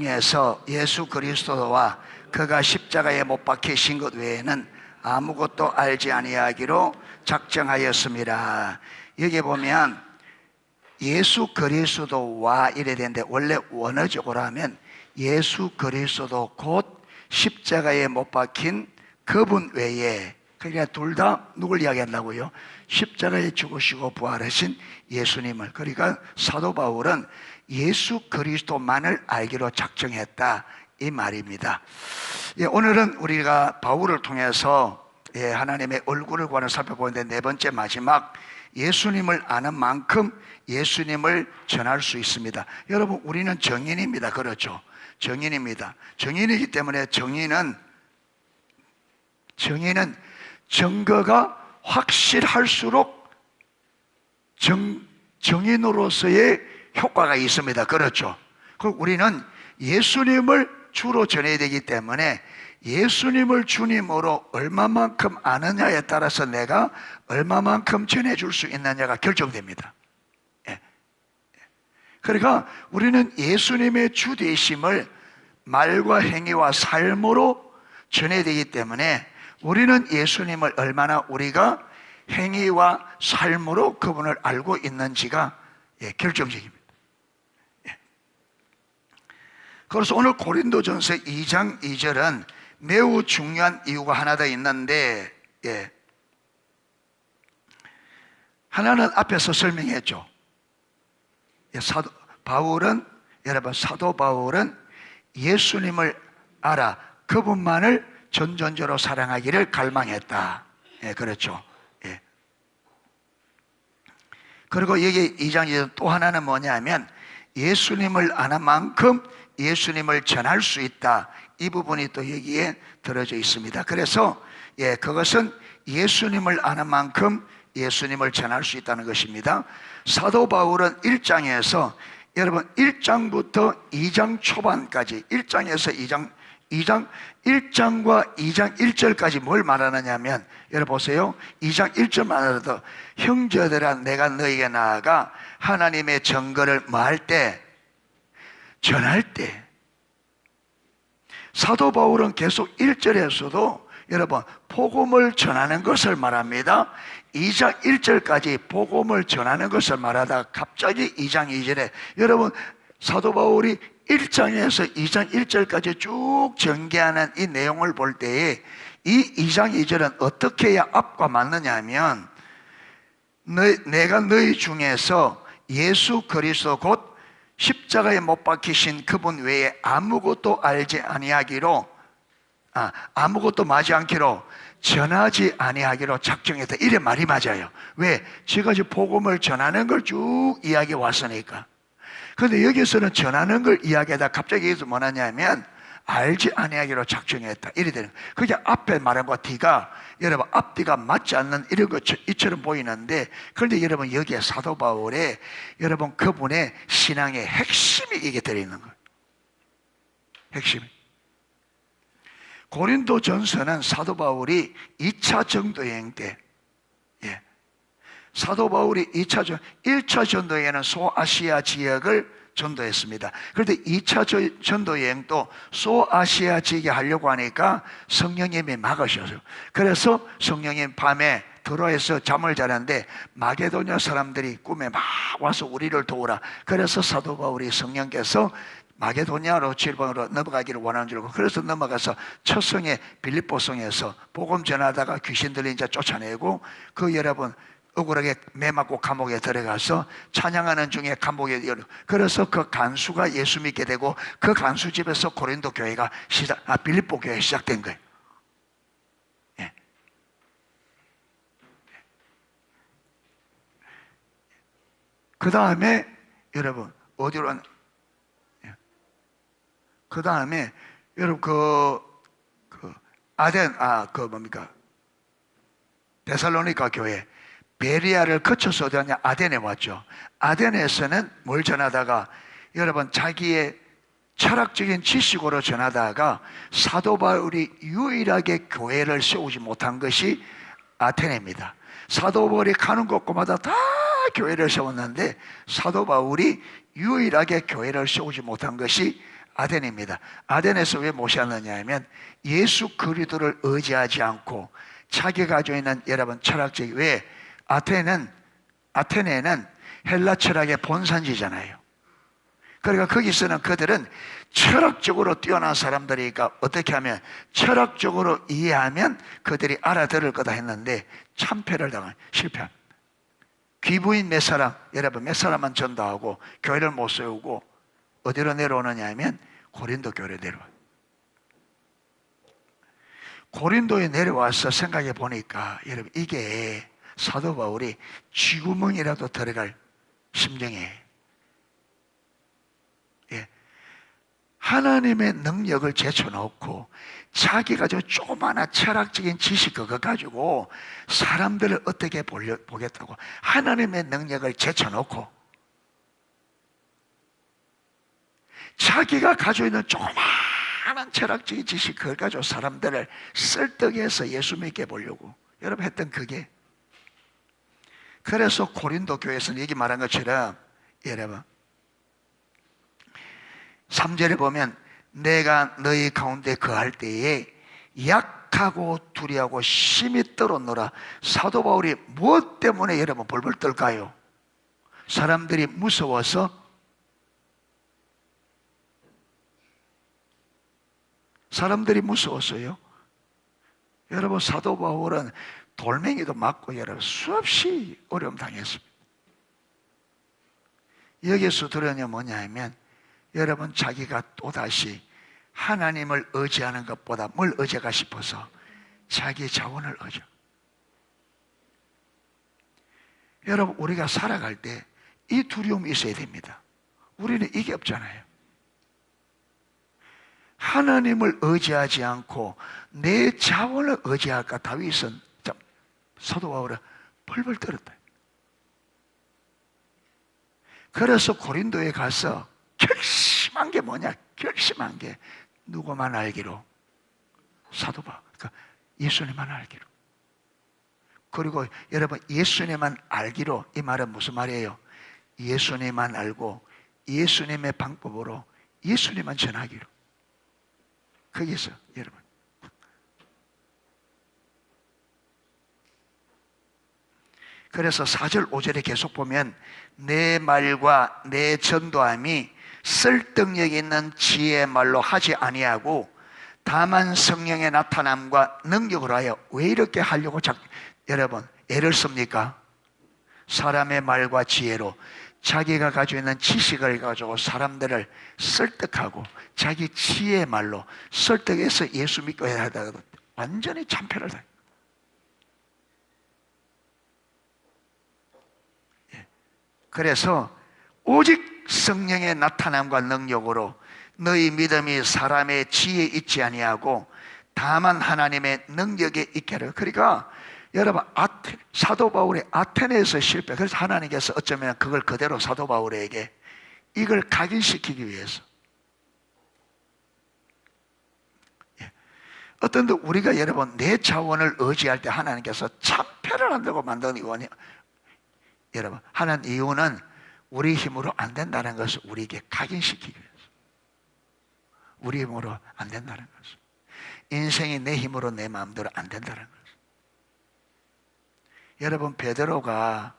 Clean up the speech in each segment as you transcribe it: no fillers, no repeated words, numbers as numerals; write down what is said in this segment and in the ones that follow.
에서 예수 그리스도와 그가 십자가에 못 박히신 것 외에는 아무것도 알지 아니하기로 작정하였습니다. 여기 보면 예수 그리스도와 이래 되는데, 원래 원어적으로 하면 예수 그리스도 곧 십자가에 못 박힌 그분 외에, 그러니까 둘 다 누굴 이야기한다고요? 십자가에 죽으시고 부활하신 예수님을. 그러니까 사도 바울은 예수 그리스도만을 알기로 작정했다, 이 말입니다. 오늘은 우리가 바울을 통해서 하나님의 얼굴을 관해 살펴보는데, 네 번째 마지막, 예수님을 아는 만큼 예수님을 전할 수 있습니다. 여러분, 우리는 정인입니다. 그렇죠? 정인입니다. 정인이기 때문에 정인은 증거가 확실할수록 정인으로서의 효과가 있습니다. 그렇죠? 우리는 예수님을 주로 전해야 되기 때문에 예수님을 주님으로 얼마만큼 아느냐에 따라서 내가 얼마만큼 전해줄 수 있느냐가 결정됩니다. 그러니까 우리는 예수님의 주 되심을 말과 행위와 삶으로 전해야 되기 때문에 우리는 예수님을 얼마나 우리가 행위와 삶으로 그분을 알고 있는지가 결정적입니다. 그래서 오늘 고린도전서 2장 2절은 매우 중요한 이유가 하나 더 있는데, 하나는 앞에서 설명했죠. 사도 바울은 예수님을 알아 그분만을 전전적으로 사랑하기를 갈망했다. 그렇죠. 그리고 여기 2장 2절 또 하나는 뭐냐면, 예수님을 아는 만큼 예수님을 전할 수 있다, 이 부분이 또 여기에 들어져 있습니다. 그래서 그것은 예수님을 아는 만큼 예수님을 전할 수 있다는 것입니다. 사도 바울은 1장에서, 여러분 1장부터 2장 초반까지, 1장에서 1장과 2장 1절까지 뭘 말하느냐 하면, 여러분 보세요. 2장 1절만 하더라도 형제들아 내가 너희에게 나아가 하나님의 증거를 뭐할 때? 전할 때. 사도 바울은 계속 1절에서도 여러분 복음을 전하는 것을 말합니다. 2장 1절까지 복음을 전하는 것을 말하다가 갑자기 2장 2절에, 여러분 사도 바울이 1장에서 2장 1절까지 쭉 전개하는 이 내용을 볼 때에 이 2장 2절은 어떻게 해야 앞과 맞느냐 하면, 내가 너희 중에서 예수 그리스도 곧 십자가에 못 박히신 그분 외에 아무것도 알지 아니하기로, 아무것도 마지 않기로, 전하지 아니하기로 작정했다, 이래 말이 맞아요. 왜? 지금까지 복음을 전하는 걸 쭉 이야기해 왔으니까. 그런데 여기서는 전하는 걸 이야기하다 갑자기 여기서 뭐냐면 알지 아니하기로 작정했다, 이래 되는 거예요. 그게 앞에 말한 것 뒤가, 여러분 앞뒤가 맞지 않는 이런 것 이처럼 보이는데, 그런데 여러분 여기에 사도 바울의 여러분 그분의 신앙의 핵심이 이게 들어있는 거예요. 핵심이. 고린도전서는 사도 바울이 2차 전도여행 때, 사도 바울이 1차 전도여행은 소아시아 지역을 전도했습니다. 그런데 2차 전도여행도 소아시아 지역에 하려고 하니까 성령님이 막으셨어요. 그래서 성령님 밤에 들어와서 잠을 자는데 마게도냐 사람들이 꿈에 막 와서 우리를 도우라. 그래서 사도 바울이 성령께서 마게도냐로 지방으로 넘어가기를 원하는 줄 알고, 그래서 넘어가서 첫 성에 빌립보성에서 복음 전하다가 귀신들이 이제 쫓아내고, 그 여러분 억울하게 매 맞고 감옥에 들어가서 찬양하는 중에 감옥에 그래서 그 간수가 예수 믿게 되고, 그 간수 집에서 고린도 교회가 빌립보 교회가 시작된 거예요. 그 다음에 여러분 어디로? 그 다음에 여러분 데살로니가 교회, 베리아를 거쳐서 어디 왔냐? 아덴에 왔죠. 아덴에서는 뭘 전하다가, 여러분 자기의 철학적인 지식으로 전하다가 사도 바울이 유일하게 교회를 세우지 못한 것이 아테네입니다. 사도 바울이 가는 곳마다 다 교회를 세웠는데 사도 바울이 유일하게 교회를 세우지 못한 것이 아덴입니다. 아덴에서 왜 모셨느냐 하면 예수 그리스도를 의지하지 않고 자기가 가지고 있는 여러분 철학적, 왜 아테네는 헬라 철학의 본산지잖아요. 그러니까 거기서는 그들은 철학적으로 뛰어난 사람들이니까 어떻게 하면 철학적으로 이해하면 그들이 알아들을 거다 했는데 참패를 당한, 실패합니다. 귀부인 몇 사람, 여러분 몇 사람만 전도하고 교회를 못 세우고 어디로 내려오느냐 하면 고린도 교회로 내려와요. 고린도에 내려와서 생각해 보니까 여러분 이게 사도 바울이 쥐구멍이라도 들어갈 심정이에요. 예. 하나님의 능력을 제쳐놓고 자기가 저 조그마한 철학적인 지식 그거 가지고 사람들을 어떻게 보겠다고 하나님의 능력을 제쳐놓고 자기가 가지고 있는 조그마한 철학적인 지식 그걸 가지고 사람들을 설득해서 예수 믿게 보려고 여러분 했던 그게, 그래서 고린도 교회에서는 여기 말한 것처럼 여러분 3절에 보면 내가 너희 가운데 거할 때에 약하고 두려워하고 심히 떨었노라. 사도 바울이 무엇 때문에 여러분 벌벌 떨까요? 사람들이 무서워서? 사람들이 무서웠어요. 여러분 사도 바울은 돌멩이도 맞고 여러분 수없이 어려움 당했습니다. 여기서 들으냐 뭐냐 하면 여러분 자기가 또다시 하나님을 의지하는 것보다 뭘 의지하고 싶어서 자기 자원을 의지하. 여러분 우리가 살아갈 때 이 두려움이 있어야 됩니다. 우리는 이게 없잖아요. 하나님을 의지하지 않고 내 자원을 의지할까? 다윗은 사도 바울은 벌벌 떨었다. 그래서 고린도에 가서 결심한 게 뭐냐? 결심한 게 누구만 알기로? 사도 바울, 그러니까 예수님만 알기로. 그리고 여러분 예수님만 알기로, 이 말은 무슨 말이에요? 예수님만 알고 예수님의 방법으로 예수님만 전하기로. 거기서 여러분 그래서 4절 5절에 계속 보면 내 말과 내 전도함이 설득력 있는 지혜의 말로 하지 아니하고 다만 성령의 나타남과 능력으로 하여. 왜 이렇게 하려고 여러분 애를 씁니까? 사람의 말과 지혜로 자기가 가지고 있는 지식을 가지고 사람들을 설득하고 자기 지혜의 말로 설득해서 예수 믿고 하다가도 완전히 참패를 당해요. 그래서 오직 성령의 나타남과 능력으로 너희 믿음이 사람의 지혜에 있지 아니하고 다만 하나님의 능력에 있게 하려. 그러니까 여러분 사도 바울이 아테네에서 실패. 그래서 하나님께서 어쩌면 그걸 그대로 사도 바울에게 이걸 각인시키기 위해서. 어떤 데 우리가 여러분 내 자원을 의지할 때 하나님께서 참패를 한다고 만든 이유는 여러분 하는 이유는 우리 힘으로 안 된다는 것을 우리에게 각인시키기 위해서. 우리 힘으로 안 된다는 것을. 인생이 내 힘으로 내 마음대로 안 된다는 것을. 여러분 베드로가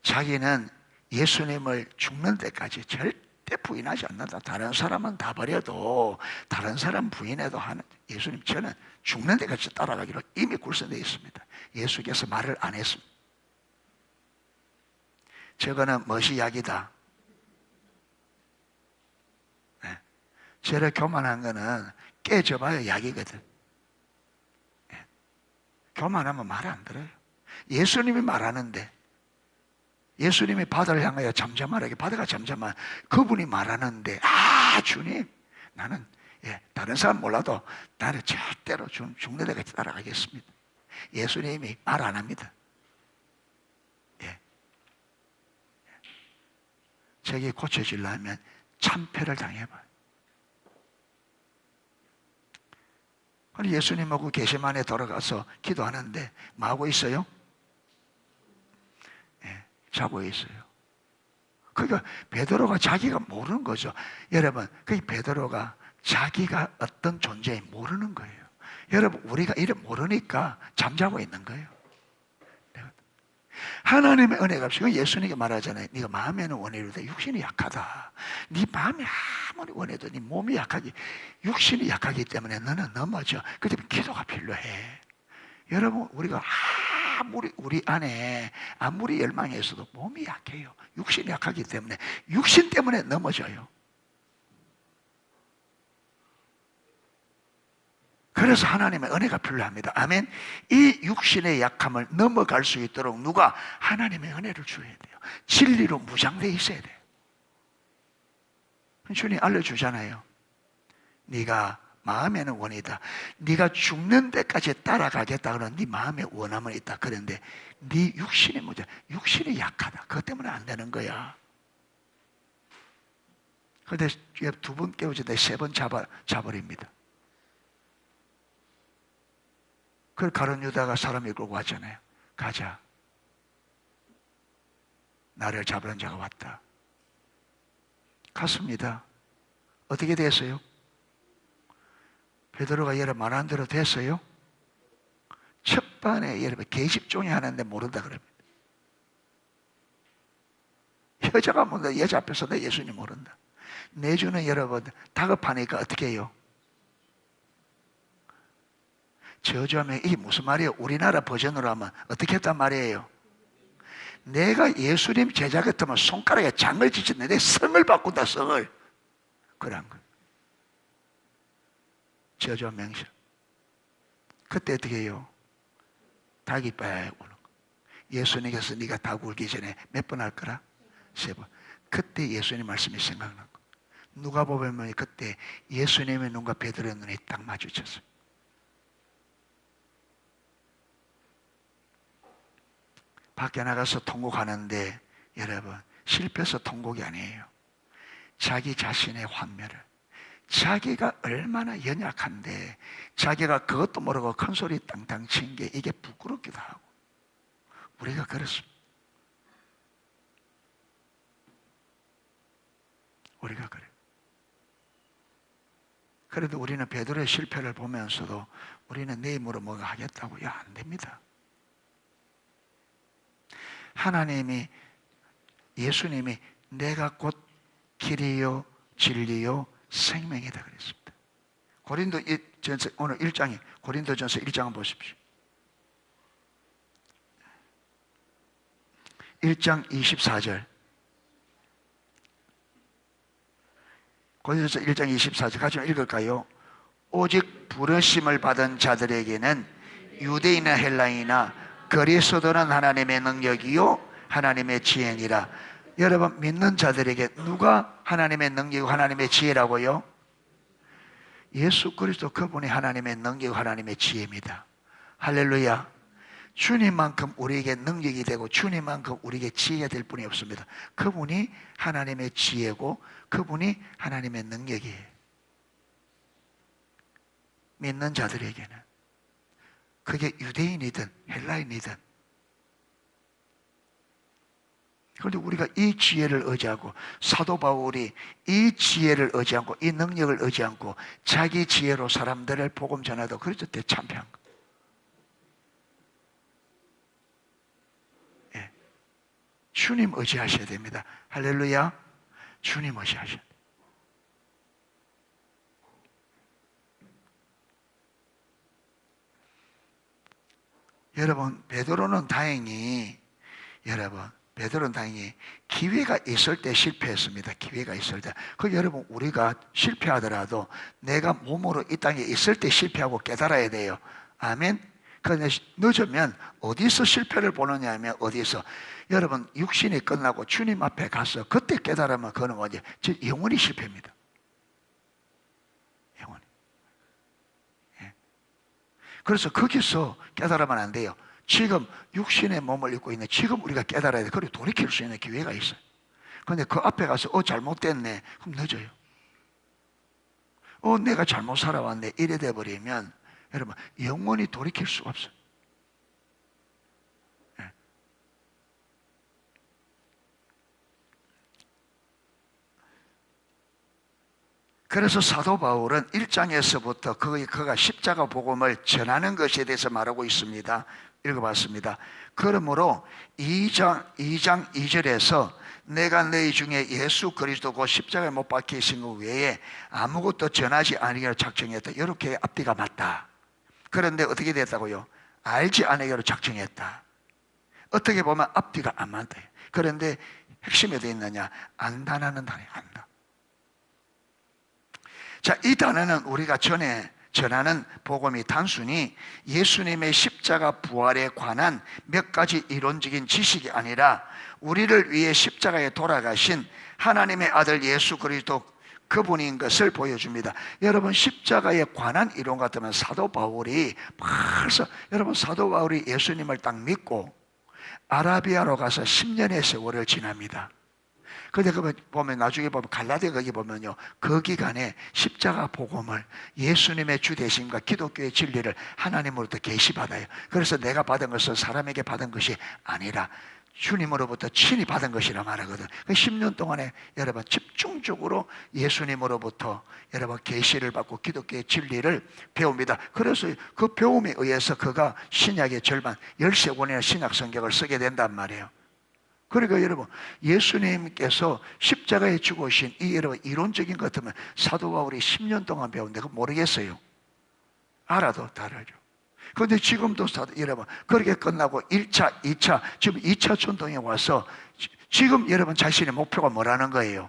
자기는 예수님을 죽는 데까지 절대 부인하지 않는다. 다른 사람은 다 버려도 다른 사람 부인해도 하는 예수님 저는 죽는 데까지 따라가기로 이미 굴선되어 있습니다. 예수께서 말을 안 했습니다. 저거는 멋이 약이다. 네. 저래 교만한 거는 깨져봐야 약이거든. 네. 교만하면 말 안 들어요. 예수님이 말하는데 예수님이 바다를 향하여 잠잠하라게 바다가 잠잠한 그분이 말하는데 주님 나는 다른 사람 몰라도 나는 절대로 죽는 데까지 따라가겠습니다. 예수님이 말 안 합니다. 저게 고쳐지려면 참패를 당해봐요. 예수님하고 게세마네 돌아가서 기도하는데 뭐 하고 있어요? 자고 있어요. 그러니까 베드로가 자기가 모르는 거죠. 여러분, 그 베드로가 자기가 어떤 존재인지 모르는 거예요. 여러분, 우리가 이래 모르니까 잠자고 있는 거예요. 하나님의 은혜가 없이 예수님이 말하잖아요. 네가 마음에는 원해도 육신이 약하다. 네 마음이 아무리 원해도 네 몸이 약하기, 육신이 약하기 때문에 너는 넘어져. 그 때문에 기도가 필요해. 여러분, 우리가 아무리 우리 안에 아무리 열망이 있어도 몸이 약해요. 육신이 약하기 때문에 육신 때문에 넘어져요. 그래서 하나님의 은혜가 필요합니다. 아멘. 이 육신의 약함을 넘어갈 수 있도록 누가 하나님의 은혜를 줘야 돼요. 진리로 무장되어 있어야 돼요. 주님 알려주잖아요. 네가 마음에는 원이다. 네가 죽는 데까지 따라가겠다 그러는 네 마음에 원함은 있다. 그런데 네 육신이 뭐죠? 육신이 약하다. 그것 때문에 안 되는 거야. 그런데 두 번 깨우치는데 세 번 잡아버립니다. 그걸 가룟 유다가 사람을 끌고 왔잖아요. 가자. 나를 잡으는 자가 왔다. 갔습니다. 어떻게 됐어요? 베드로가 여러분 말한 대로 됐어요? 첫 반에 여러분 계집종이 하는데 모른다 그럽니다. 여자가 모른다. 여자 앞에서 내 예수님 모른다. 내주는 여러분 다급하니까 어떻게 해요? 저주하면 이게 무슨 말이에요? 우리나라 버전으로 하면 어떻게 했단 말이에요? 내가 예수님 제자 같으면 손가락에 장을 지쳤는데 성을 바꾼다. 성을. 그런 거예요. 저주와 맹세. 그때 어떻게 해요? 닭이 빽 우는 거. 예수님께서 네가 닭 울기 전에 몇 번 할 거라? 3번. 그때 예수님 말씀이 생각난 거. 누가 보면 그때 예수님의 눈과 베드로의 눈이 딱 마주쳤어요. 밖에 나가서 통곡하는데 여러분 실패해서 통곡이 아니에요. 자기 자신의 환멸을, 자기가 얼마나 연약한데 자기가 그것도 모르고 큰 소리 땅땅 친 게 이게 부끄럽기도 하고. 우리가 그렇습니다. 우리가 그래요. 그래도 우리는 베드로의 실패를 보면서도 우리는 내 힘으로 뭐가 하겠다고요? 안 됩니다. 하나님이, 예수님이 내가 곧 길이요 진리요 생명이다 그랬습니다. 고린도전서 오늘 1장에 고린도전서 1장 보십시오. 1장 24절. 고린도전서 1장 24절 같이 읽을까요? 오직 부르심을 받은 자들에게는 유대인이나 헬라인이나 그리스도는 하나님의 능력이요 하나님의 지혜니라. 여러분 믿는 자들에게 누가 하나님의 능력이고 하나님의 지혜라고요? 예수 그리스도 그분이 하나님의 능력이고 하나님의 지혜입니다. 할렐루야. 주님만큼 우리에게 능력이 되고 주님만큼 우리에게 지혜가 될 분이 없습니다. 그분이 하나님의 지혜고 그분이 하나님의 능력이에요. 믿는 자들에게는 그게 유대인이든 헬라인이든. 그런데 우리가 이 지혜를 의지하고 사도 바울이 이 지혜를 의지하고 이 능력을 의지하고 자기 지혜로 사람들을 복음 전하도 그래서 대참패한 거. 예. 주님 의지하셔야 됩니다. 할렐루야. 주님 의지하셔야 돼요. 여러분 베드로는 다행히 기회가 있을 때 실패했습니다. 기회가 있을 때. 그 여러분 우리가 실패하더라도 내가 몸으로 이 땅에 있을 때 실패하고 깨달아야 돼요. 아멘. 그런데 늦으면 어디서 실패를 보느냐 하면 어디서 여러분 육신이 끝나고 주님 앞에 가서 그때 깨달으면 그거는 뭐지? 영원히 실패입니다. 영원히. 예. 그래서 거기서 깨달으면 안 돼요. 지금 육신의 몸을 입고 있는 지금 우리가 깨달아야 돼. 그리고 돌이킬 수 있는 기회가 있어요. 그런데 그 앞에 가서 잘못됐네. 그럼 늦어요. 내가 잘못 살아왔네. 이래 돼버리면 여러분 영원히 돌이킬 수가 없어요. 네. 그래서 사도 바울은 1장에서부터 그가 십자가 복음을 전하는 것에 대해서 말하고 있습니다. 읽어봤습니다. 그러므로 2장 2절에서 내가 너희 중에 예수 그리스도 곧 십자가에 못 박히신 것 외에 아무것도 전하지 않으기로 작정했다. 이렇게 앞뒤가 맞다. 그런데 어떻게 됐다고요? 알지 않으기로 작정했다. 어떻게 보면 앞뒤가 안 맞다. 그런데 핵심이 어디 있느냐? 안다라는 단어에 안다. 자, 이 단어는 우리가 전에 전하는 복음이 단순히 예수님의 십자가 부활에 관한 몇 가지 이론적인 지식이 아니라 우리를 위해 십자가에 돌아가신 하나님의 아들 예수 그리스도 그분인 것을 보여줍니다. 여러분, 십자가에 관한 이론 같으면 사도 바울이 벌써, 여러분, 사도 바울이 예수님을 딱 믿고 아라비아로 가서 10년의 세월을 지납니다. 근데 그 보면 나중에 보면 갈라디아 거기 보면요, 그 기간에 십자가 복음을, 예수님의 주 되심과 기독교의 진리를 하나님으로부터 계시받아요. 그래서 내가 받은 것은 사람에게 받은 것이 아니라 주님으로부터 친히 받은 것이라 말하거든. 그 10년 동안에 여러분 집중적으로 예수님으로부터 여러분 계시를 받고 기독교의 진리를 배웁니다. 그래서 그 배움에 의해서 그가 신약의 절반 13권이나 신약 성경을 쓰게 된단 말이에요. 그러니까 여러분, 예수님께서 십자가에 죽으신 이 여러분 이론적인 것 같으면 사도 바울이 10년 동안 배웠는데 그거 모르겠어요. 알아도 다르죠. 그런데 지금도 여러분 그렇게 끝나고 1차, 2차, 지금 2차 전통에 와서 지금 여러분 자신의 목표가 뭐라는 거예요?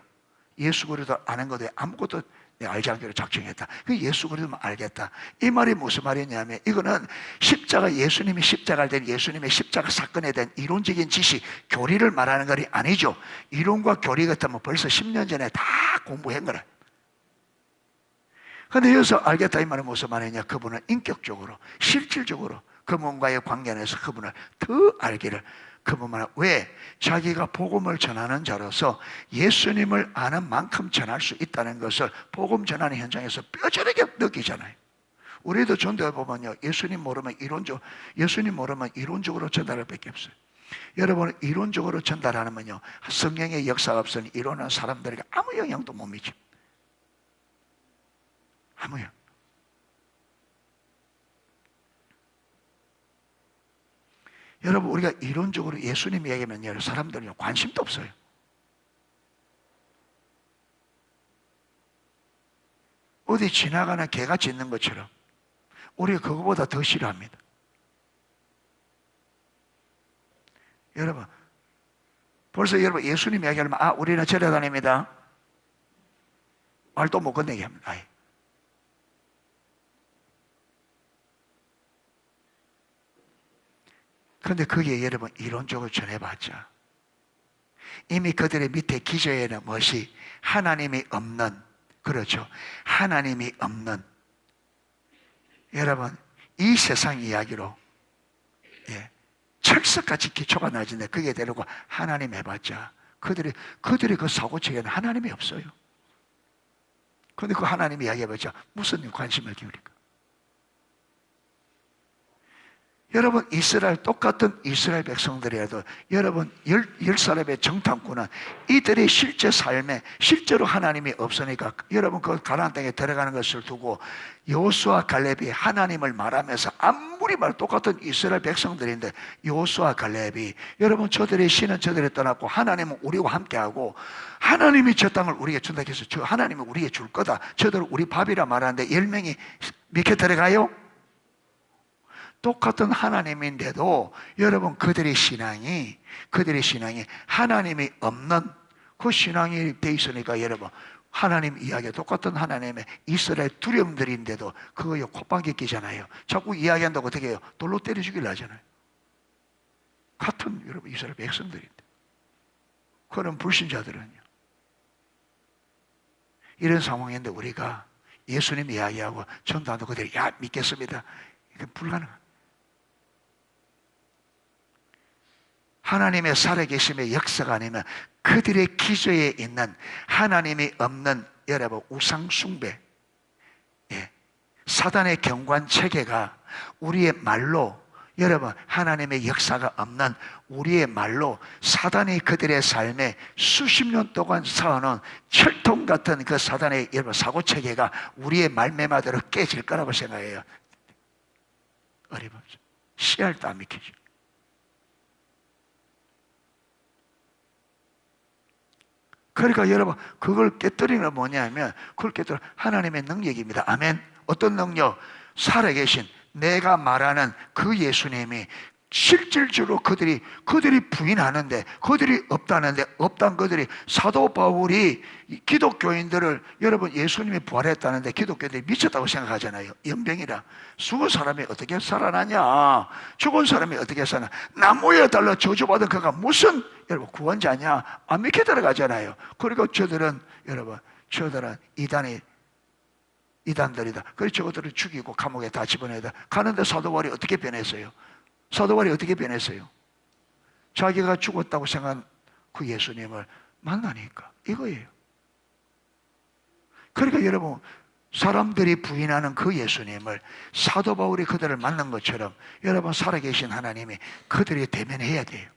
예수 그리스도 아는 것에 아무것도 알지 않기로 작정했다. 그 예수 그리스도만 알겠다. 이 말이 무슨 말이냐면 이거는 십자가, 예수님이 십자가를 된 예수님의 십자가 사건에 대한 이론적인 지식, 교리를 말하는 것이 아니죠. 이론과 교리 같으면 벌써 10년 전에 다 공부한 거라. 그런데 여기서 알겠다 이 말은 무슨 말이냐? 그분은 인격적으로, 실질적으로 그분과의 관계 안에서 그분을 더 알기를, 그분만 왜? 자기가 복음을 전하는 자로서 예수님을 아는 만큼 전할 수 있다는 것을 복음 전하는 현장에서 뼈저리게 느끼잖아요. 우리도 전도해 보면요, 예수님 모르면 이론적으로 전달할 밖에 없어요. 여러분, 이론적으로 전달하면요, 성경의 역사가 없으니 이론은 사람들에게 아무 영향도 못 미쳐. 아무 영향. 여러분, 우리가 이론적으로 예수님 얘기하면 사람들은 관심도 없어요. 어디 지나가는 개가 짖는 것처럼 우리가 그거보다 더 싫어합니다. 여러분, 벌써 여러분 예수님 얘기하면 우리는 절에 다닙니다. 말도 못 건네게 합니다. 아예. 그런데 그게 여러분 이론적으로 전해봤자 이미 그들의 밑에 기저에는 무엇이? 하나님이 없는, 그렇죠, 하나님이 없는, 여러분 이 세상 이야기로 철석같이 기초가 낮은데 그게 되려고 하나님 해봤자 그들이 그 사고체계는 하나님이 없어요. 그런데 그 하나님 이야기해봤자 무슨 관심을 기울일까? 여러분, 똑같은 이스라엘 백성들이라도 여러분 10사람의 정탐꾼은 이들의 실제 삶에 실제로 하나님이 없으니까 여러분 그 가나안 땅에 들어가는 것을 두고 여호수아 갈렙이 하나님을 말하면서 아무리 똑같은 이스라엘 백성들인데 여호수아 갈렙이 여러분 저들의 신은 저들에 떠났고 하나님은 우리와 함께하고 하나님이 저 땅을 우리에게 준다 해서 저 하나님이 우리에게 줄 거다. 저들 우리 밥이라 말하는데 10명이 믿게 들어가요? 똑같은 하나님인데도 여러분 그들의 신앙이 하나님이 없는 그 신앙이 돼 있으니까 여러분 하나님 이야기 똑같은 하나님의 이스라엘 두려움들인데도 그거요 콧방귀 끼잖아요. 자꾸 이야기한다고 어떻게 해요? 돌로 때려 죽이려 하잖아요. 같은 여러분 이스라엘 백성들인데 그런 불신자들은요 이런 상황인데 우리가 예수님 이야기하고 전도하는 그들이 믿겠습니다. 이게 불가능합니다. 하나님의 살아계심의 역사가 아니면 그들의 기저에 있는 하나님이 없는 여러분 우상숭배, 사단의 경관 체계가 우리의 말로 여러분, 하나님의 역사가 없는 우리의 말로 사단이 그들의 삶에 수십 년 동안 쌓아놓은 철통 같은 그 사단의 여러분 사고체계가 우리의 말매마대로 깨질 거라고 생각해요. 어림없어. 씨알도 안 믿기죠. 그러니까 여러분, 그걸 깨뜨리는 건 뭐냐면, 그걸 깨뜨려 하나님의 능력입니다. 아멘. 어떤 능력? 살아계신 내가 말하는 그 예수님이 실질적으로 그들이 부인하는데, 그들이 없다는데, 없단 그들이, 사도 바울이 기독교인들을, 여러분 예수님이 부활했다는데 기독교인들이 미쳤다고 생각하잖아요. 연병이라. 죽은 사람이 어떻게 살아나냐, 죽은 사람이 어떻게 살아나, 나무에 달라 저주받은 그가 무슨 여러분 구원자냐, 안 믿게 들어가잖아요. 그리고 저들은 이단들이다. 그래서 저것들을 죽이고 감옥에 다 집어넣어야 가는데 사도 바울이 어떻게 변했어요? 사도 바울이 어떻게 변했어요? 자기가 죽었다고 생각한 그 예수님을 만나니까 이거예요. 그러니까 여러분, 사람들이 부인하는 그 예수님을 사도 바울이 그들을 만난 것처럼 여러분, 살아계신 하나님이 그들이 대면해야 돼요.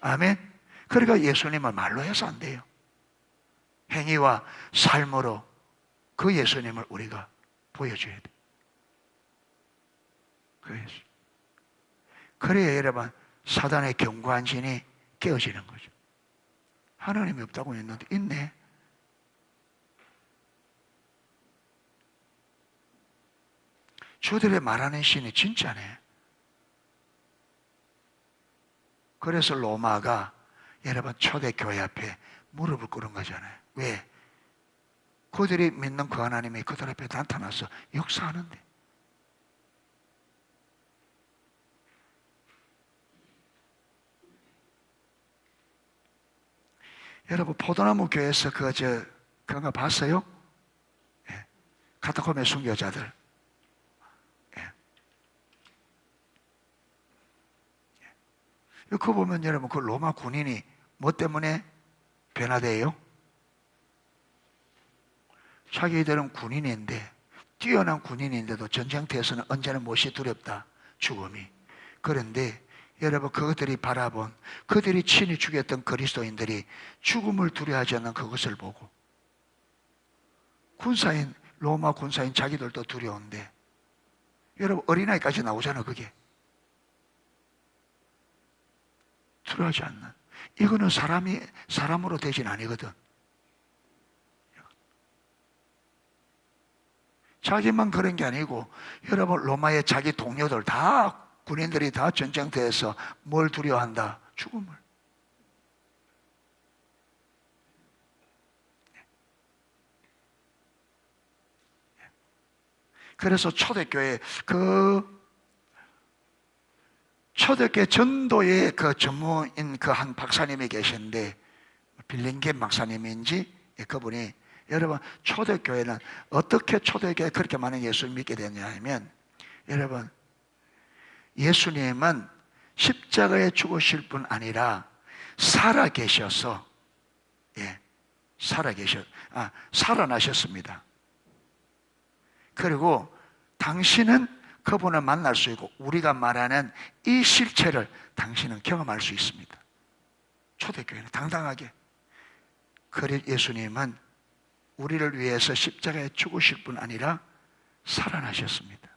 아멘. 그러니까 예수님을 말로 해서 안 돼요. 행위와 삶으로 그 예수님을 우리가 보여줘야 돼. 그 예수. 그래야 여러분, 사단의 견고한 진이 깨어지는 거죠. 하나님이 없다고 했는데 있네. 저들의 말하는 신이 진짜네. 그래서 로마가 여러분 초대교회 앞에 무릎을 꿇은 거잖아요. 왜? 그들이 믿는 그 하나님이 그들 앞에 나타나서 역사하는데. 여러분, 포도나무 교회에서 그거 봤어요? 예. 카타콤의 순교자들. 예. 그거 보면 여러분, 그 로마 군인이 뭐 때문에 변화돼요? 자기들은 군인인데, 뛰어난 군인인데도 전쟁터에서는 언제나 무엇이 두렵다? 죽음이. 그런데 여러분, 그것들이 바라본, 그들이 친히 죽였던 그리스도인들이 죽음을 두려워하지 않는 그것을 보고, 로마 군사인 자기들도 두려운데, 여러분, 어린아이까지 나오잖아. 그게 두려워하지 않는, 이거는 사람으로 되진 아니거든. 자기만 그런 게 아니고, 여러분, 로마의 자기 동료들 다, 군인들이 다 전쟁터에서 뭘 두려워한다? 죽음을. 그래서 초대교회 초대교회 전도의 그 전무인 그 한 박사님이 계셨는데, 빌링겐 박사님인지, 그분이 여러분, 초대교회는 어떻게 초대교회 그렇게 많은 예수를 믿게 됐냐 하면, 여러분, 예수님은 십자가에 죽으실 뿐 아니라 살아계셔서, 살아나셨습니다. 그리고 당신은 그분을 만날 수 있고, 우리가 말하는 이 실체를 당신은 경험할 수 있습니다. 초대교회는 당당하게. 그래, 예수님은 우리를 위해서 십자가에 죽으실 뿐 아니라 살아나셨습니다.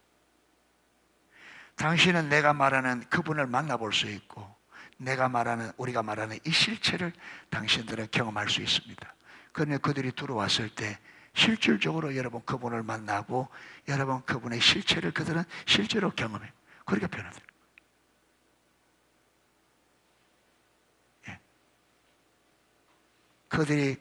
당신은 내가 말하는 그분을 만나볼 수 있고, 우리가 말하는 이 실체를 당신들은 경험할 수 있습니다. 그런데 그들이 들어왔을 때 실질적으로 여러분 그분을 만나고, 여러분 그분의 실체를 그들은 실제로 경험해요. 그렇게 변화돼요. 그들이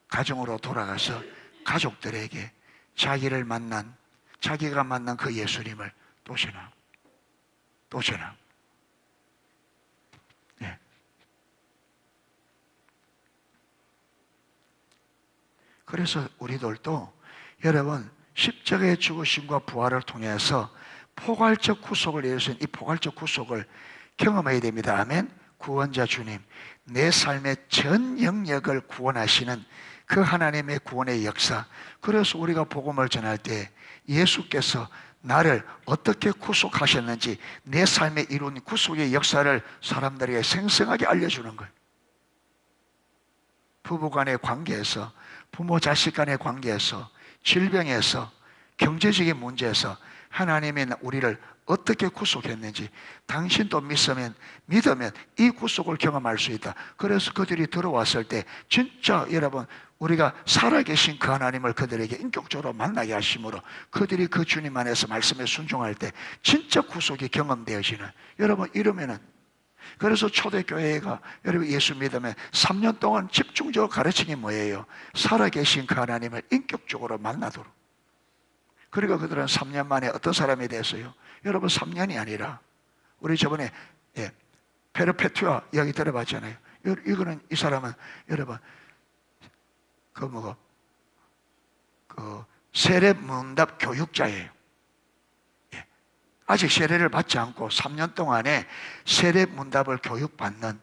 가정으로 돌아가서 가족들에게 자기가 만난 그 예수님을 또 전하고. 그래서 우리들도 여러분, 십자가의 죽으심과 부활을 통해서 포괄적 구속을 이루신 이 포괄적 구속을 경험해야 됩니다. 아멘. 구원자 주님, 내 삶의 전 영역을 구원하시는 그 하나님의 구원의 역사. 그래서 우리가 복음을 전할 때 예수께서 나를 어떻게 구속하셨는지, 내 삶에 이룬 구속의 역사를 사람들에게 생생하게 알려주는 거예요. 부부 간의 관계에서, 부모 자식 간의 관계에서, 질병에서, 경제적인 문제에서 하나님이 우리를 어떻게 구속했는지 당신도 믿으면 이 구속을 경험할 수 있다. 그래서 그들이 들어왔을 때 진짜 여러분, 우리가 살아계신 그 하나님을 그들에게 인격적으로 만나게 하심으로 그들이 그 주님 안에서 말씀에 순종할 때 진짜 구속이 경험되어지는, 여러분 이러면은, 그래서 초대교회가 여러분 예수 믿으면 3년 동안 집중적으로 가르친 게 뭐예요? 살아계신 그 하나님을 인격적으로 만나도록. 그리고 그들은 3년 만에 어떤 사람이 됐어요? 여러분 3년이 아니라, 우리 저번에 페르페투아 이야기 들어봤잖아요. 이거는, 이 사람은 여러분 세례 문답 교육자예요. 아직 세례를 받지 않고 3년 동안에 세례 문답을 교육받는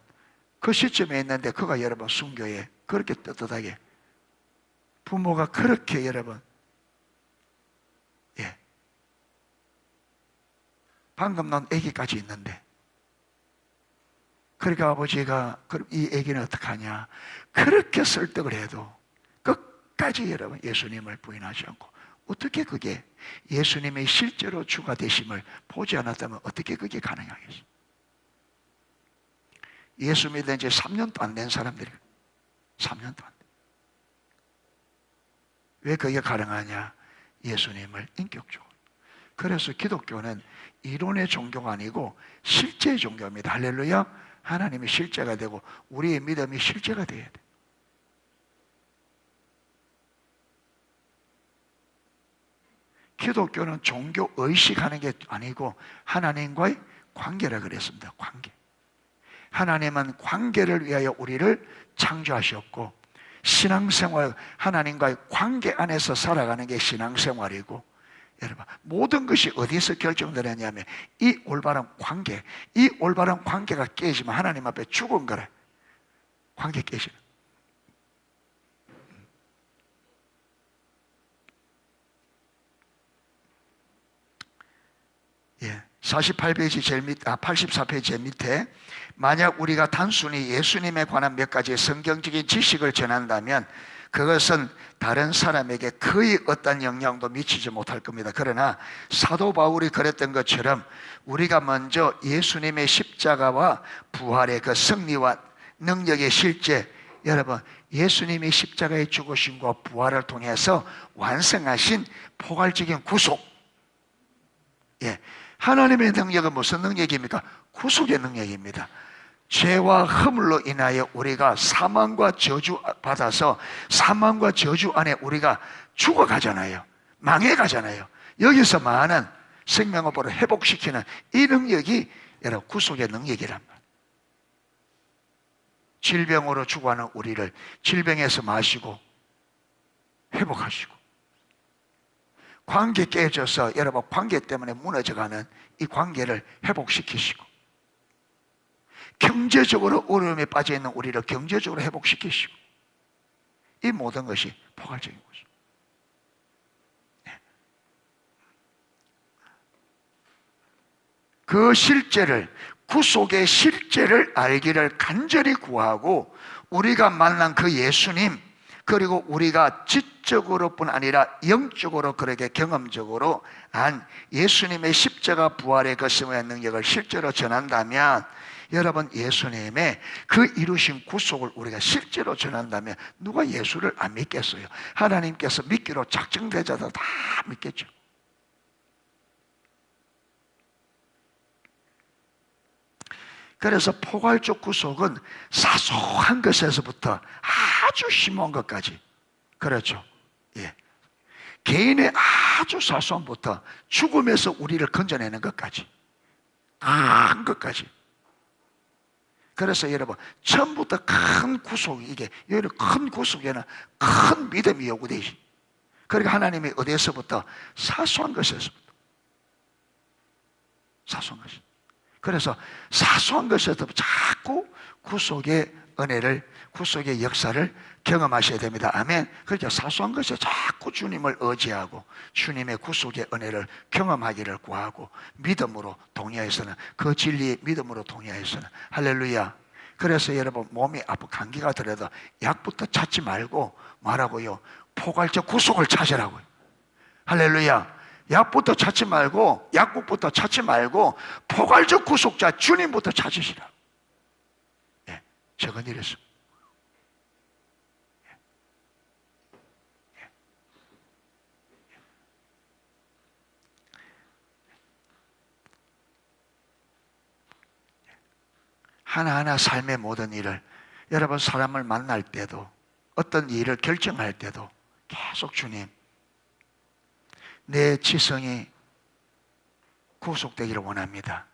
그 시점에 있는데, 그가 여러분 순교에 그렇게 떳떳하게, 부모가 그렇게 여러분 방금 낳은 아기까지 있는데, 그러니까 아버지가 그럼 이 아기는 어떡하냐, 그렇게 설득을 해도 끝까지 여러분 예수님을 부인하지 않고, 어떻게 그게 예수님의 실제로 주가 되심을 보지 않았다면 어떻게 그게 가능하겠어요? 예수 믿은 지 3년도 안 된 사람들이, 3년도 안 돼. 왜 그게 가능하냐? 예수님을 인격적으로. 그래서 기독교는 이론의 종교가 아니고 실제의 종교입니다. 할렐루야. 하나님이 실제가 되고 우리의 믿음이 실제가 되어야 돼. 기독교는 종교 의식하는 게 아니고 하나님과의 관계라 그랬습니다. 관계. 하나님은 관계를 위하여 우리를 창조하셨고, 신앙생활, 하나님과의 관계 안에서 살아가는 게 신앙생활이고, 여러분 모든 것이 어디서 결정되느냐면 이 올바른 관계, 이 올바른 관계가 깨지면 하나님 앞에 죽은 거래. 관계 깨지는. 48페이지 제일 밑, 84페이지 제일 밑에, 만약 우리가 단순히 예수님에 관한 몇 가지 성경적인 지식을 전한다면 그것은 다른 사람에게 거의 어떤 영향도 미치지 못할 겁니다. 그러나 사도 바울이 그랬던 것처럼 우리가 먼저 예수님의 십자가와 부활의 그 승리와 능력의 실제, 여러분 예수님이 십자가의 죽으심과 부활을 통해서 완성하신 포괄적인 구속, 하나님의 능력은 무슨 능력입니까? 구속의 능력입니다. 죄와 허물로 인하여 우리가 사망과 저주 받아서 사망과 저주 안에 우리가 죽어가잖아요. 망해가잖아요. 여기서 많은 생명업을 회복시키는 이 능력이 여러분 구속의 능력이란 말이에요. 질병으로 죽어가는 우리를 질병에서 마시고 회복하시고, 관계 깨져서 여러분 관계 때문에 무너져가는 이 관계를 회복시키시고, 경제적으로 어려움에 빠져있는 우리를 경제적으로 회복시키시고, 이 모든 것이 포괄적인 거죠. 그 실제를, 구속의 실제를 알기를 간절히 구하고, 우리가 만난 그 예수님, 그리고 우리가 지적으로뿐 아니라 영적으로 그렇게 경험적으로 한 예수님의 십자가 부활의 그 승리의 능력을 실제로 전한다면, 여러분 예수님의 그 이루신 구속을 우리가 실제로 전한다면 누가 예수를 안 믿겠어요? 하나님께서 믿기로 작정된 자들 다 믿겠죠. 그래서 포괄적 구속은 사소한 것에서부터 아주 심한 것까지, 그렇죠. 개인의 아주 사소한 것부터 죽음에서 우리를 건져내는 것까지, 큰 것까지. 그래서 여러분 처음부터 큰 구속, 이게 큰 구속에는 큰 믿음이 요구되지. 그러니까 하나님이 어디에서부터? 사소한 것에서부터. 사소한 것. 그래서 사소한 것에서부터 자꾸 구속의 은혜를, 구속의 역사를 경험하셔야 됩니다. 아멘. 그렇게 사소한 것에 자꾸 주님을 의지하고 주님의 구속의 은혜를 경험하기를 구하고 믿음으로 동의하여서는, 그 진리의 믿음으로 동의하여서는, 할렐루야. 그래서 여러분, 몸이 아프 감기가 들어도 약부터 찾지 말고 말하고요, 포괄적 구속을 찾으라고요. 할렐루야. 약부터 찾지 말고, 약국부터 찾지 말고 포괄적 구속자 주님부터 찾으시라. 예, 적은 일이었습니다. 하나하나 삶의 모든 일을, 여러분 사람을 만날 때도, 어떤 일을 결정할 때도 계속 주님, 내 지성이 구속되기를 원합니다.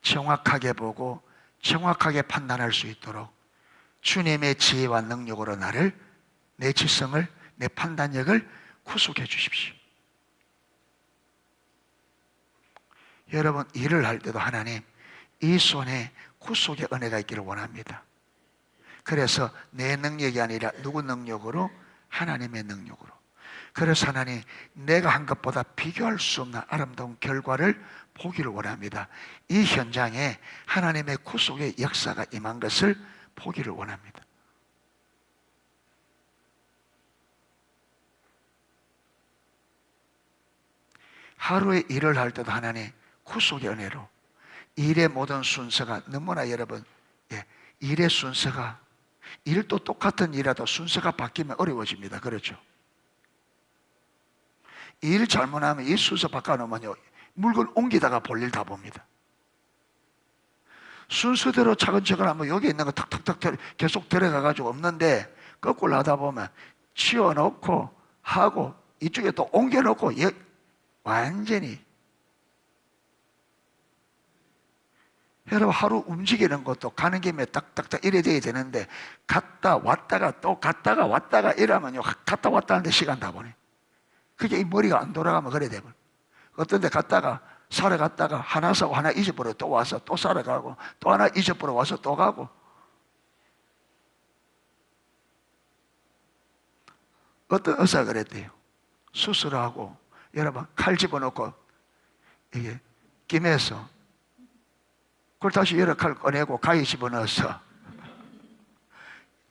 정확하게 보고 정확하게 판단할 수 있도록 주님의 지혜와 능력으로 나를, 내 지성을, 내 판단력을 구속해 주십시오. 여러분 일을 할 때도 하나님, 이 손에 구속의 은혜가 있기를 원합니다. 그래서 내 능력이 아니라 누구 능력으로? 하나님의 능력으로. 그래서 하나님, 내가 한 것보다 비교할 수 없는 아름다운 결과를 보기를 원합니다. 이 현장에 하나님의 구속의 역사가 임한 것을 보기를 원합니다. 하루에 일을 할 때도 하나님, 구속의 은혜로 일의 모든 순서가 너무나, 여러분, 일의 순서가, 일도 똑같은 일이라도 순서가 바뀌면 어려워집니다. 그렇죠? 일 잘못하면 이 순서 바꿔놓으면요, 물건 옮기다가 볼일 다 봅니다. 순서대로 차근차근 하면 여기 있는 거 탁탁탁 계속 들어가가지고 없는데, 거꾸로 하다 보면 치워놓고 하고 이쪽에 또 옮겨놓고, 완전히. 여러분 하루 움직이는 것도 가는 김에 딱딱딱 이래 돼야 되는데, 갔다 왔다가 또 갔다가 왔다가 이러면요, 갔다 왔다 하는데 시간 다 보내. 그게 이 머리가 안 돌아가면 그래 되면, 어떤 데 갔다가 살아 갔다가 하나 사고 하나 잊어버려 또 와서 또 살아가고, 또 하나 잊어버려 와서 또 가고. 어떤 의사가 그랬대요. 수술하고 여러분 칼 집어넣고 이게 김해서 그걸 다시 여러 칼 꺼내고 가위 집어넣어서,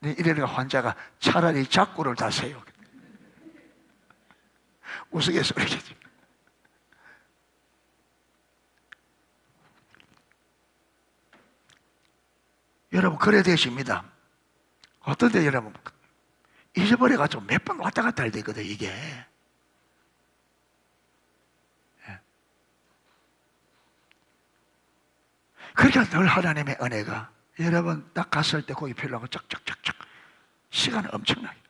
이러니까 환자가 차라리 자꾸를 다세요. 우스갯소리겠죠. 여러분 그래 되십니다. 어떤데 여러분 잊어버려가지고 몇 번 왔다 갔다 할 때 있거든 이게. 그러니까 늘 하나님의 은혜가, 여러분 딱 갔을 때 거기 필요하고 쫙쫙쫙쫙 시간은 엄청나게.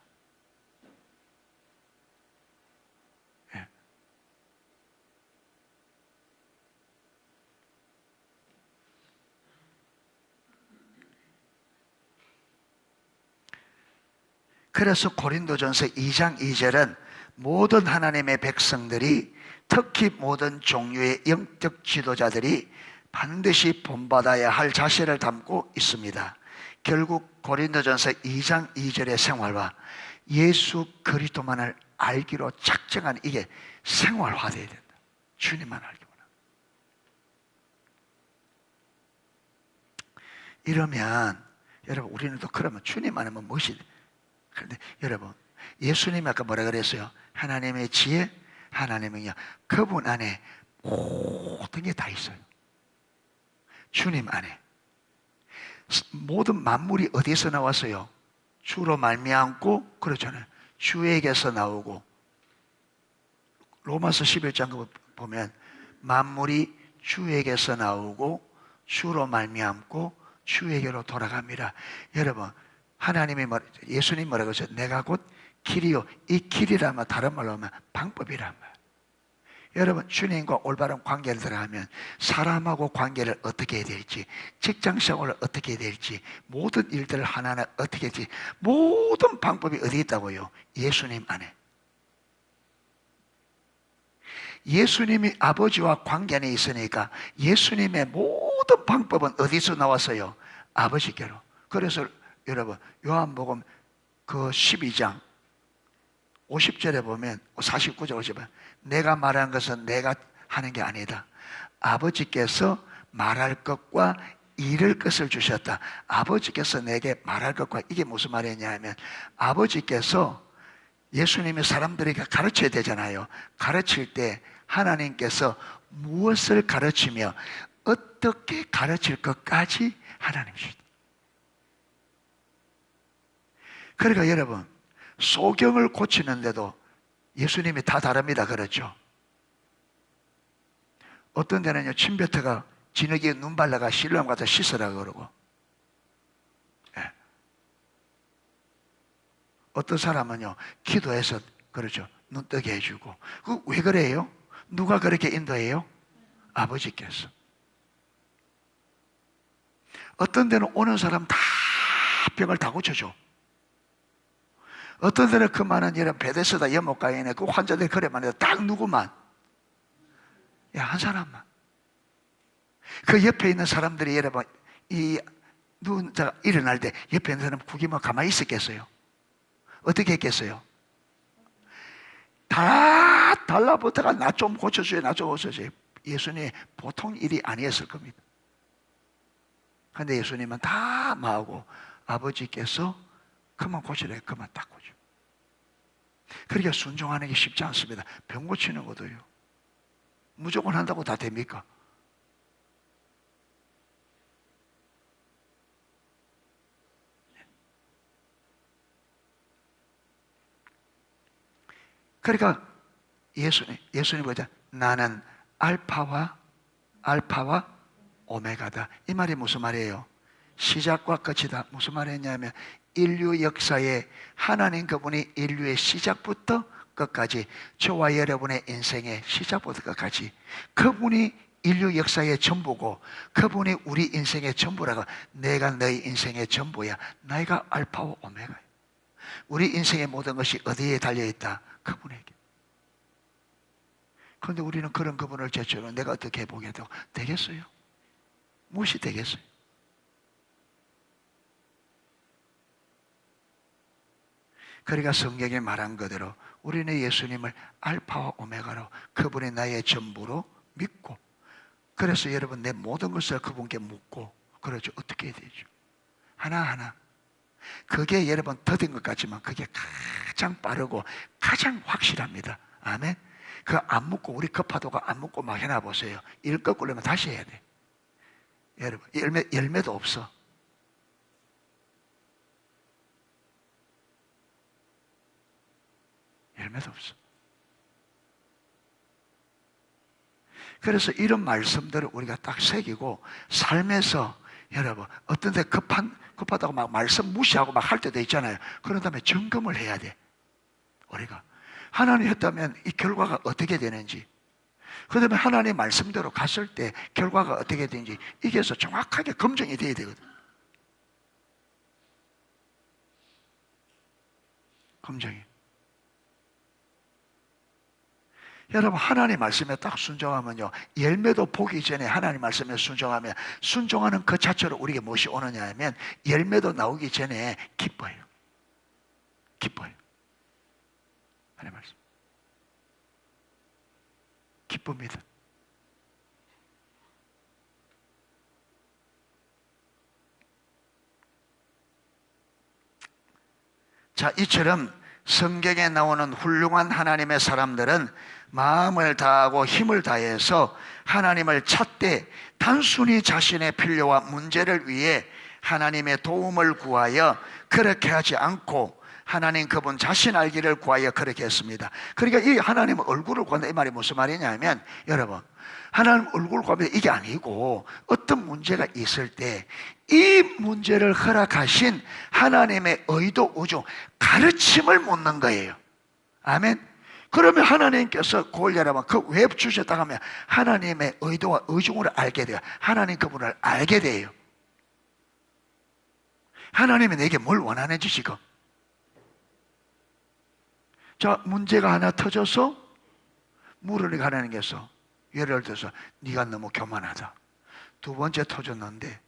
그래서 고린도전서 2장 2절은 모든 하나님의 백성들이, 특히 모든 종류의 영적 지도자들이 반드시 본받아야 할 자세를 담고 있습니다. 결국 고린도전서 2장 2절의 생활과 예수 그리스도만을 알기로 작정한 이게 생활화되어야 된다. 주님만 알기 원합니다. 이러면 여러분 우리는 또 그러면 주님 안에면 무엇이? 그런데 여러분 예수님이 아까 뭐라 그랬어요? 하나님의 지혜, 하나님의 영, 그분 안에 모든 게 다 있어요. 주님 안에 모든 만물이 어디서 나왔어요? 주로 말미암고, 그렇잖아요. 주에게서 나오고. 로마서 11장 보면 만물이 주에게서 나오고 주로 말미암고 주에게로 돌아갑니다. 여러분 하나님이 예수님 뭐라고 하죠? 내가 곧 길이요. 이 길이라면 다른 말로 하면 방법이란 말. 여러분 주님과 올바른 관계를 들어가면 사람하고 관계를 어떻게 해야 될지, 직장생활을 어떻게 해야 될지, 모든 일들을 하나하나 어떻게 할지, 모든 방법이 어디 있다고요? 예수님 안에. 예수님이 아버지와 관계 안에 있으니까 예수님의 모든 방법은 어디서 나왔어요? 아버지께로. 그래서 여러분 요한복음 그 12장 50절에 보면 49절 50절 내가 말한 것은 내가 하는 게 아니다. 아버지께서 말할 것과 이를 것을 주셨다. 아버지께서 내게 말할 것과 이게 무슨 말이냐 하면 아버지께서 예수님이 사람들에게 가르쳐야 되잖아요. 가르칠 때 하나님께서 무엇을 가르치며 어떻게 가르칠 것까지 하나님이시다. 그러니까 여러분 소경을 고치는데도 예수님이 다 다릅니다. 그렇죠? 어떤 데는요 침뱉어가 진흙에 눈 발라가 신랑 가서 씻으라 그러고, 예. 어떤 사람은요 기도해서 그렇죠 눈 뜨게 해주고. 그 왜 그래요? 누가 그렇게 인도해요? 아버지께서. 어떤 데는 오는 사람 다 병을 다 고쳐줘. 어떤 데는 그 많은 이런 베데스다 연못가에 그 환자들 그래만 해도 딱 누구만, 야, 한 사람만. 그 옆에 있는 사람들이 여러분 이 누군가 일어날 때 옆에 있는 사람 구기만 가만히 있었겠어요? 어떻게 했겠어요? 다 달라붙어가 나 좀 고쳐줘요, 나 좀 고쳐줘요. 예수님 보통 일이 아니었을 겁니다. 그런데 예수님은 다 마하고 아버지께서 그만 고치래, 그만 딱 고쳐. 그러니까 순종하는 게 쉽지 않습니다. 병 고치는 것도요 무조건 한다고 다 됩니까? 그러니까 예수님 보자. 나는 알파와 오메가다. 이 말이 무슨 말이에요? 시작과 끝이다. 무슨 말이냐면 인류 역사에 하나님 그분이 인류의 시작부터 끝까지, 저와 여러분의 인생의 시작부터 끝까지 그분이 인류 역사의 전부고 그분이 우리 인생의 전부라고. 내가 너희 인생의 전부야. 너희가 알파와 오메가야. 우리 인생의 모든 것이 어디에 달려있다? 그분에게. 그런데 우리는 그런 그분을 제쳐놓으면 내가 어떻게 해보게 되겠어요? 무엇이 되겠어요? 그러니까 성경에 말한 그대로 우리는 예수님을 알파와 오메가로, 그분이 나의 전부로 믿고, 그래서 여러분 내 모든 것을 그분께 묻고, 그렇죠. 어떻게 해야 되죠? 하나하나. 그게 여러분 더딘 것 같지만 그게 가장 빠르고 가장 확실합니다. 아멘. 그 안 묻고, 우리 급하도가 안 묻고 막 해놔 보세요. 일 거꾸려면 다시 해야 돼. 여러분 열매도 없어. 열매도 없어. 그래서 이런 말씀들을 우리가 딱 새기고 삶에서 여러분 어떤 데 급하다고 막 말씀 무시하고 막 할 때도 있잖아요. 그런 다음에 점검을 해야 돼. 우리가 하나님 했다면 이 결과가 어떻게 되는지, 그 다음에 하나님 말씀대로 갔을 때 결과가 어떻게 되는지 이게서 정확하게 검증이 돼야 되거든. 검증이. 여러분 하나님 말씀에 딱 순종하면요 열매도 보기 전에 하나님 말씀에 순종하면, 순종하는 그 자체로 우리에게 무엇이 오느냐 하면 열매도 나오기 전에 기뻐요. 기뻐요. 하나님 말씀 기쁩니다. 자, 이처럼 성경에 나오는 훌륭한 하나님의 사람들은 마음을 다하고 힘을 다해서 하나님을 찾되 단순히 자신의 필요와 문제를 위해 하나님의 도움을 구하여 그렇게 하지 않고 하나님 그분 자신 알기를 구하여 그렇게 했습니다. 그러니까 이 하나님 얼굴을 구한다 이 말이 무슨 말이냐면 여러분 하나님 얼굴을 구하면 이게 아니고 어떤 문제가 있을 때 이 문제를 허락하신 하나님의 의도 우중 가르침을 묻는 거예요. 아멘. 그러면 하나님께서 그걸 여러분 그 왜 주셨다 하면 하나님의 의도와 의중을 알게 돼요. 하나님 그분을 알게 돼요. 하나님이 내게 뭘 원하는지 지금. 자, 문제가 하나 터져서 물으니까 하나님께서 예를 들어서 네가 너무 교만하다. 두 번째 터졌는데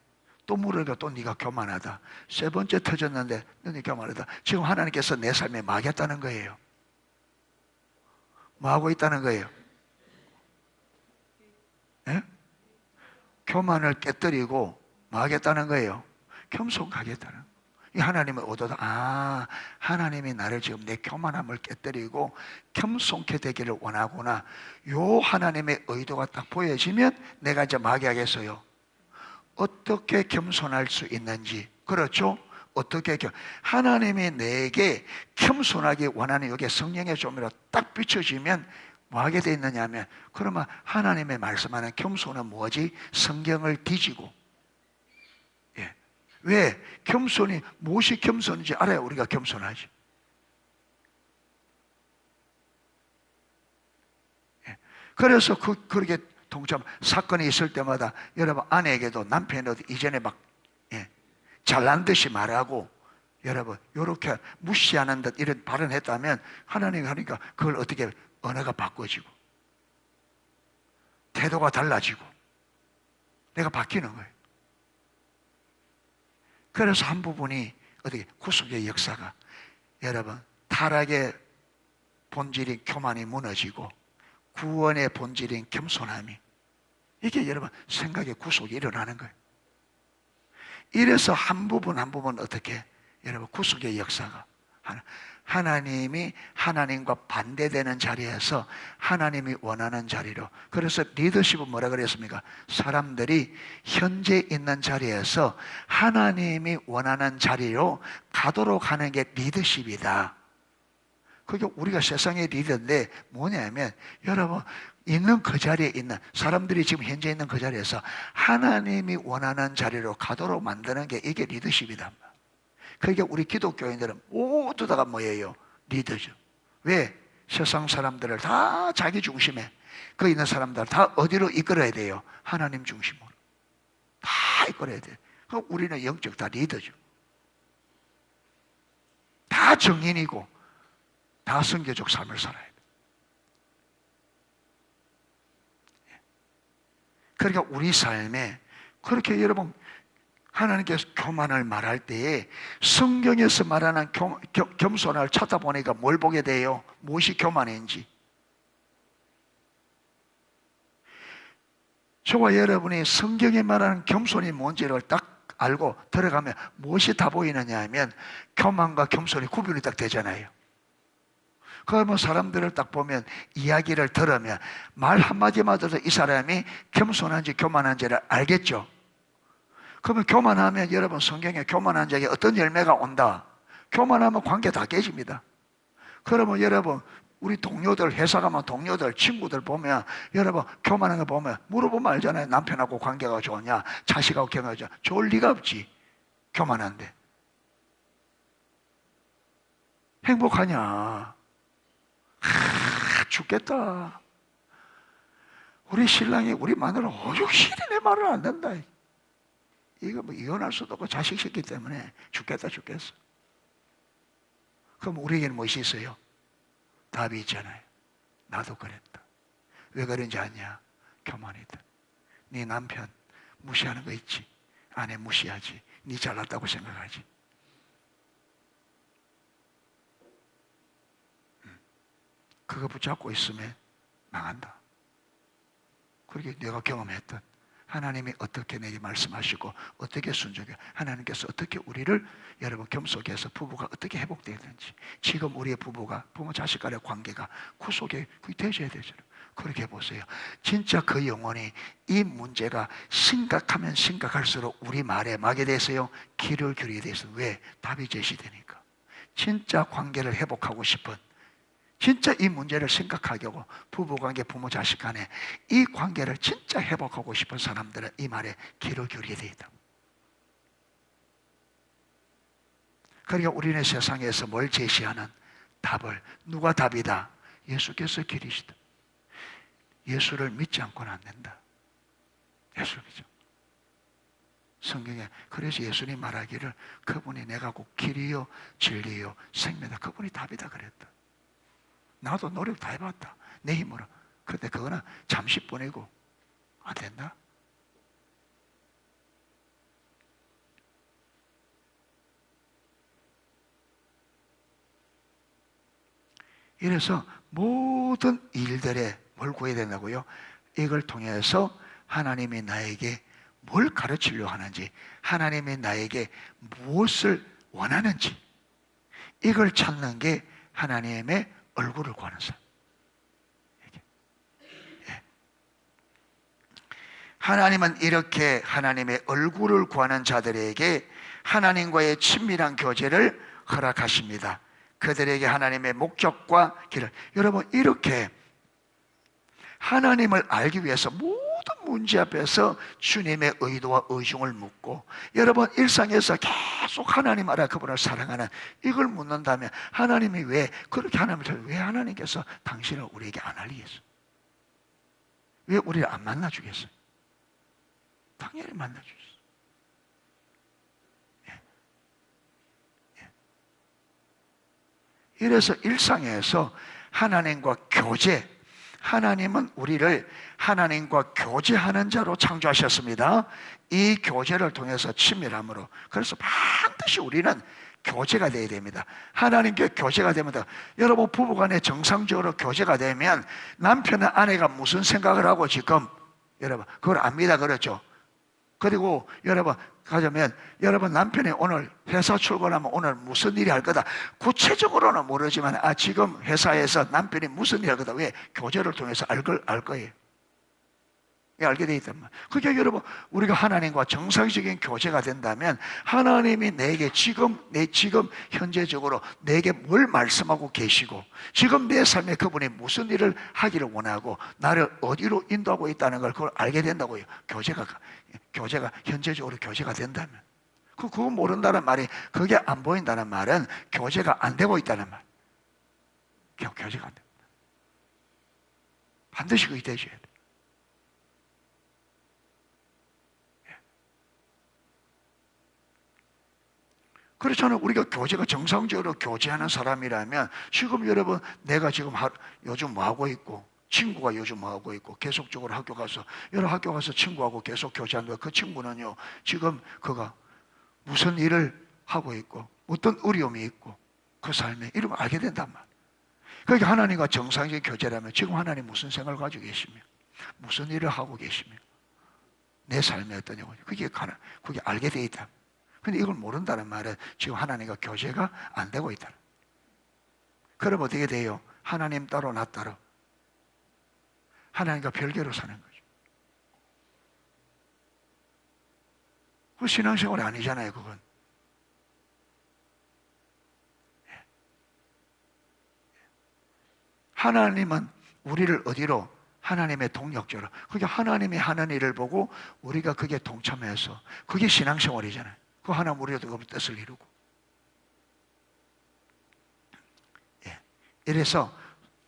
또 물으니까 또 네가 교만하다. 세 번째 터졌는데 너네 교만하다. 지금 하나님께서 내 삶에 뭐 하겠다는 거예요? 뭐 하고 있다는 거예요? 예? 교만을 깨뜨리고 뭐 하겠다는 거예요? 겸손하겠다는 거예요. 이 하나님의 의도다. 아, 하나님이 나를 지금 내 교만함을 깨뜨리고 겸손케 되기를 원하구나. 요 하나님의 의도가 딱 보여지면 내가 이제 뭐 하게 하겠어요? 어떻게 겸손할 수 있는지. 그렇죠? 어떻게 하나님이 내게 겸손하기 원하는 여기에 성령의 조명으로 딱 비춰지면 뭐 하게 돼 있느냐면, 그러면 하나님의 말씀하는 겸손은 뭐지? 성경을 뒤지고. 예. 왜? 겸손이 무엇이 겸손인지 알아야 우리가 겸손하지. 예. 그래서 그렇게 동참 사건이 있을 때마다 여러분 아내에게도 남편에게도 이전에 막 잘난 듯이 말하고 여러분 이렇게 무시하는 듯 이런 발언했다면 하나님이 하니까 그걸 어떻게 언어가 바꿔지고 태도가 달라지고 내가 바뀌는 거예요. 그래서 한 부분이 어떻게 구속의 역사가 여러분 타락의 본질인 교만이 무너지고 구원의 본질인 겸손함이 이게 여러분 생각의 구속이 일어나는 거예요. 이래서 한 부분 한 부분 어떻게 여러분 구속의 역사가 하나님이 하나님과 반대되는 자리에서 하나님이 원하는 자리로. 그래서 리더십은 뭐라 그랬습니까? 사람들이 현재 있는 자리에서 하나님이 원하는 자리로 가도록 하는 게 리더십이다. 그게 우리가 세상의 리더인데 뭐냐면 여러분 있는 그 자리에 있는 사람들이 지금 현재 있는 그 자리에서 하나님이 원하는 자리로 가도록 만드는 게 이게 리더십이다. 그러니까 우리 기독교인들은 모두 다가 뭐예요? 리더죠. 왜? 세상 사람들을 다 자기 중심에 그 있는 사람들 다 어디로 이끌어야 돼요? 하나님 중심으로 다 이끌어야 돼요. 그럼 우리는 영적 다 리더죠. 다 정인이고 다 선교적 삶을 살아야 돼요. 그러니까 우리 삶에 그렇게 여러분 하나님께서 교만을 말할 때에 성경에서 말하는 겸손을 찾아보니까 뭘 보게 돼요? 무엇이 교만인지. 저와 여러분이 성경에 말하는 겸손이 뭔지를 딱 알고 들어가면 무엇이 다 보이느냐 하면 교만과 겸손이 구분이 딱 되잖아요. 그러면 사람들을 딱 보면 이야기를 들으면 말 한마디만 들어서 이 사람이 겸손한지 교만한지를 알겠죠. 그러면 교만하면 여러분 성경에 교만한 자에게 어떤 열매가 온다. 교만하면 관계 다 깨집니다. 그러면 여러분 우리 동료들 회사 가면 동료들 친구들 보면 여러분 교만한 거 보면 물어보면 알잖아요. 남편하고 관계가 좋냐 자식하고 관계가 좋냐. 좋을 리가 없지. 교만한데 행복하냐. 죽겠다. 우리 신랑이 우리 마누라 오죽실이 내 말을 안 된다. 이거 뭐 이혼할 수도 없고 자식 새끼 때문에 죽겠다 죽겠어. 그럼 우리에게는 무엇이 있어요? 답이 있잖아요. 나도 그랬다. 왜 그런지 아냐? 교만이다. 네 남편 무시하는 거 있지? 아내 무시하지. 네 잘났다고 생각하지. 그거 붙잡고 있으면 망한다. 그렇게 내가 경험했던 하나님이 어떻게 내게 말씀하시고 어떻게 순종해 하나님께서 어떻게 우리를 여러분 겸손해서 부부가 어떻게 회복되든지 지금 우리의 부부가 부모 자식 간의 관계가 구속에 되셔야 되잖아요. 그렇게 보세요. 진짜 그 영혼이 이 문제가 심각하면 심각할수록 우리 말에 막게 돼서요 귀를 기울이게 돼서 왜? 답이 제시되니까. 진짜 관계를 회복하고 싶은 진짜 이 문제를 심각하게 하고 부부관계, 부모 자식 간에 이 관계를 진짜 회복하고 싶은 사람들은 이 말에 귀를 기울이게 되어 있다. 그러니까 우리는 세상에서 뭘 제시하는 답을 누가 답이다? 예수께서 길이시다. 예수를 믿지 않고는 안 된다. 예수를 믿죠. 성경에 그래서 예수님 말하기를 그분이 내가 곧 길이요 진리요 생명이다. 그분이 답이다 그랬다. 나도 노력 다 해봤다. 내 힘으로. 그런데 그거는 잠시뿐이고 안 된다. 이래서 모든 일들에 뭘 구해야 된다고요? 이걸 통해서 하나님이 나에게 뭘 가르치려고 하는지, 하나님이 나에게 무엇을 원하는지, 이걸 찾는 게 하나님의 얼굴을 구하는 사람. 하나님은 이렇게 하나님의 얼굴을 구하는 자들에게 하나님과의 친밀한 교제를 허락하십니다. 그들에게 하나님의 목적과 길을, 여러분 이렇게 하나님을 알기 위해서 모든 문제 앞에서 주님의 의도와 의중을 묻고, 여러분 일상에서 계속 하나님 알아 그분을 사랑하는 이걸 묻는다면 하나님이 왜 그렇게 왜 하나님께서 당신을 우리에게 안 알리겠어요? 왜 우리를 안 만나주겠어요? 당연히 만나주겠어요. 이래서 일상에서 하나님과 교제, 하나님은 우리를 하나님과 교제하는 자로 창조하셨습니다. 이 교제를 통해서 친밀함으로, 그래서 반드시 우리는 교제가 되어야 됩니다. 하나님께 교제가 됩니다. 여러분 부부간에 정상적으로 교제가 되면 남편은 아내가 무슨 생각을 하고 지금 여러분 그걸 압니다. 그렇죠? 그리고 여러분 가자면 여러분 남편이 오늘 회사 출근하면 오늘 무슨 일이 할 거다, 구체적으로는 모르지만 지금 회사에서 남편이 무슨 일이 할 거다, 왜? 교제를 통해서 알 거예요. 알게 돼 있단 말이에요. 그게 여러분 우리가 하나님과 정상적인 교제가 된다면 하나님이 내게 지금 현재적으로 내게 뭘 말씀하고 계시고, 지금 내 삶에 그분이 무슨 일을 하기를 원하고 나를 어디로 인도하고 있다는 걸 그걸 알게 된다고요. 교제가 현재적으로 교제가 된다면. 그거 모른다는 말이, 그게 안 보인다는 말은 교제가 안 되고 있다는 말. 교제가 안 됩니다. 반드시 그게 되셔야 돼요. 그렇잖아요. 우리가 교제가 정상적으로 교제하는 사람이라면 지금 여러분 내가 지금 요즘 뭐 하고 있고, 친구가 요즘 뭐 하고 있고, 계속적으로 학교 가서 친구하고 계속 교제하는 그 친구는요 지금 그가 무슨 일을 하고 있고 어떤 어려움이 있고 그 삶에 이런 걸 알게 된단 말이에요. 그러니까 하나님과 정상적인 교제라면 지금 하나님 무슨 생각을 가지고 계시며 무슨 일을 하고 계시며 내 삶에 어떠냐고, 그게 알게 돼 있다. 근데 이걸 모른다는 말은 지금 하나님과 교제가 안 되고 있다. 그럼 어떻게 돼요? 하나님 따로 나 따로 하나님과 별개로 사는 거죠. 그 신앙생활이 아니잖아요, 그건. 하나님은 우리를 어디로? 하나님의 동력자로. 그게 하나님이 하는 일을 보고 우리가 그게 동참해서, 그게 신앙생활이잖아요. 그 하나님 우리도 그 뜻을 이루고. 이래서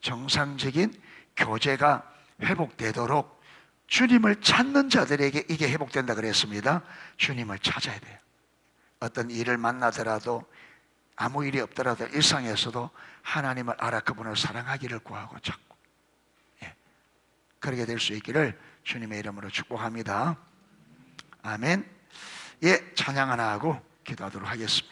정상적인 교제가 회복되도록 주님을 찾는 자들에게 이게 회복된다 그랬습니다. 주님을 찾아야 돼요. 어떤 일을 만나더라도, 아무 일이 없더라도 일상에서도 하나님을 알아 그분을 사랑하기를 구하고 찾고, 그렇게 될 수 있기를 주님의 이름으로 축복합니다. 아멘. 찬양 하나 하고 기도하도록 하겠습니다.